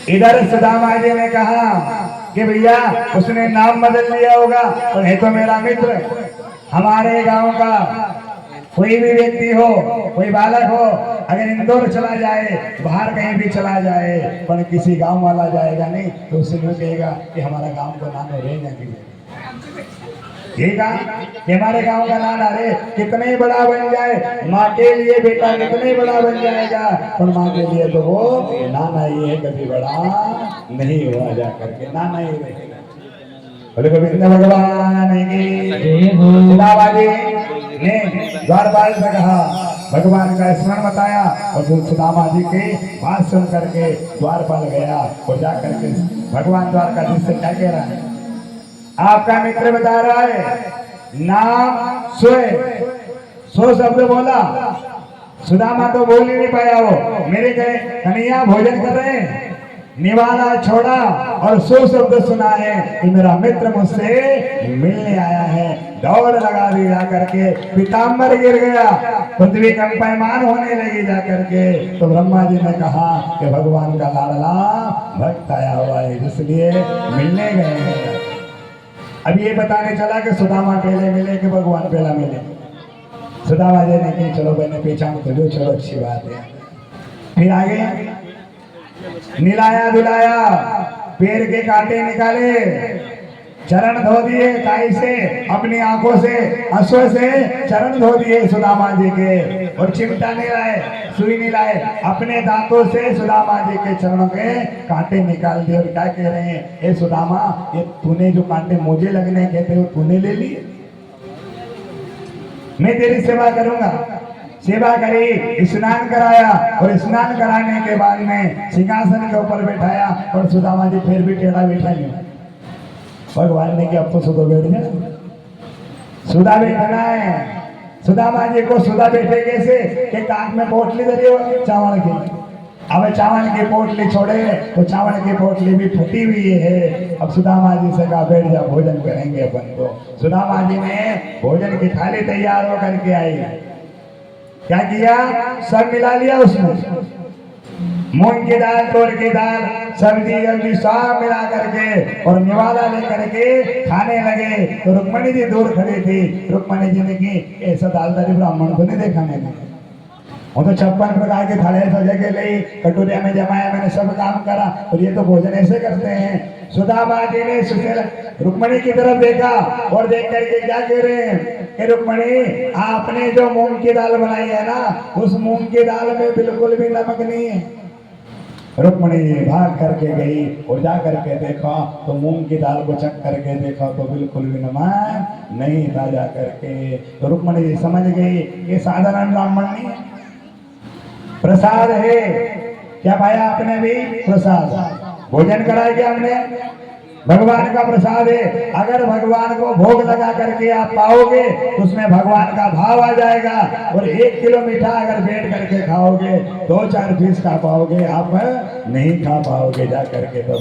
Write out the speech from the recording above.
इधर सुदामा जी ने कहा कि भैया उसने नाम बदल लिया होगा, और है तो मेरा मित्र। हमारे गांव का कोई भी व्यक्ति हो, कोई बालक हो, अगर इंदौर चला जाए, बाहर कहीं भी चला जाए, पर किसी गांव वाला जाएगा नहीं तो उससे यूँ कहेगा कि हमारा गांव का नाम रहेगा कि ठीक है कि हमारे गांव का नाम अरे कितने ही बड़ा बन जाए, माँ के लिए बेटा कितने ही बड़ा बन जाएगा, पर माँ के लिए तो वो नाना ही है, कभी बड़ा नहीं हुआ जा करके नाना ही रहेगा। बोले गोविंद भगवान की सुदामाजी ने द्वारपाल से कहा, भगवान का स्मरण बताया, और सुदामा जी की बात सुन करके द्वारपाल गया और जा करके भगवान द्वारकाधीश से क्या कह रहा है, आपका मित्र बता रहा है नाम सोए, सो शब्द बोला, सुदामा तो बोल ही नहीं पाया। वो मेरे कहे कन्हैया भोजन कर रहे हैं, निवाला छोड़ा और सो शब्द सुना है कि मेरा मित्र मुझसे मिलने आया है। दौड़ लगा दी जा करके, पीताम्बर गिर गया, पृथ्वी कंपायमान होने लगी जा करके। तो ब्रह्मा जी ने कहा कि भगवान का लाडला भक्त आया हुआ है, इसलिए मिलने गए हैं। अब ये बताने चला कि सुदामा पहले मिले कि भगवान पहला मिले। सुदामा जी ने कही चलो मैंने पहचान कर लो, चलो अच्छी बात है। फिर आगे निलाया दुलाया, पैर के कांटे निकाले, चरण धो दिए काई से, अपनी आंखों से अश्व से चरण धो दिए सुदामा जी के, और चिमटा नहीं लाए, सुई नहीं लाए, अपने दांतों से सुदामा जी के चरणों के कांटे निकाल दिए। और क्या कह रहे हैं, ए सुदामा, ये तूने जो कांटे मुझे लगने कहते हो तूने ले लिए, मैं तेरी सेवा करूंगा। सेवा करी, स्नान कराया, और स्नान कराने के बाद में सिंहासन के ऊपर बैठाया, और सुदामा जी फिर भी टेढ़ा बैठा नहीं। भगवान ने कि अब तो सुधा बैठ गया, सुधा बैठना है। सुदामा जी को सुधा बैठे कैसे कि कांख में पोटली धरी हो चावल की, अब चावल की पोटली छोड़े तो चावल की पोटली भी फटी हुई है। अब सुदामा जी से कहा बैठ जा, भोजन करेंगे अपन को। सुदामा जी ने भोजन की थाली तैयार होकर के आई, क्या किया, सब मिला लिया उसमें, मूंग की दाल, तोर की दाल, सब्जी गब्जी सब मिला करके और निवाला लेकर के खाने लगे। तो रुक्मणी जी दूर खड़ी थी। रुक्मणी जी ने की ऐसा दालदारी ब्राह्मण को नहीं देखा मैंने, वो तो 56 प्रकार के थाले सजा के ले, कटोरिया में जमाया, मैंने सब काम करा, और ये तो भोजन ऐसे करते हैं। सुदामा जी ने रुक्मणी की तरफ देखा और देख करके क्या कह रहे हैं, रुक्मणी आपने जो मूंग की दाल बनाई है ना, उस मूंग की दाल में बिल्कुल भी नमक नहीं है। रुक्मणी भाग करके गई और जा करके देखा तो मूंग की दाल को चख करके देखा तो बिल्कुल भी नमक नहीं था जा करके। तो रुक्मणी जी समझ गई ये साधारण ब्राह्मण नहीं है, प्रसाद है। क्या पाया आपने भी, प्रसाद, भोजन कराया क्या हमने, भगवान का प्रसाद है। अगर भगवान को भोग लगा करके आप पाओगे तो उसमें भगवान का भाव आ जाएगा, और 1 किलो मीठा अगर बैठ करके खाओगे 2-4 पीस खा पाओगे, आप नहीं खा पाओगे जा करके। तो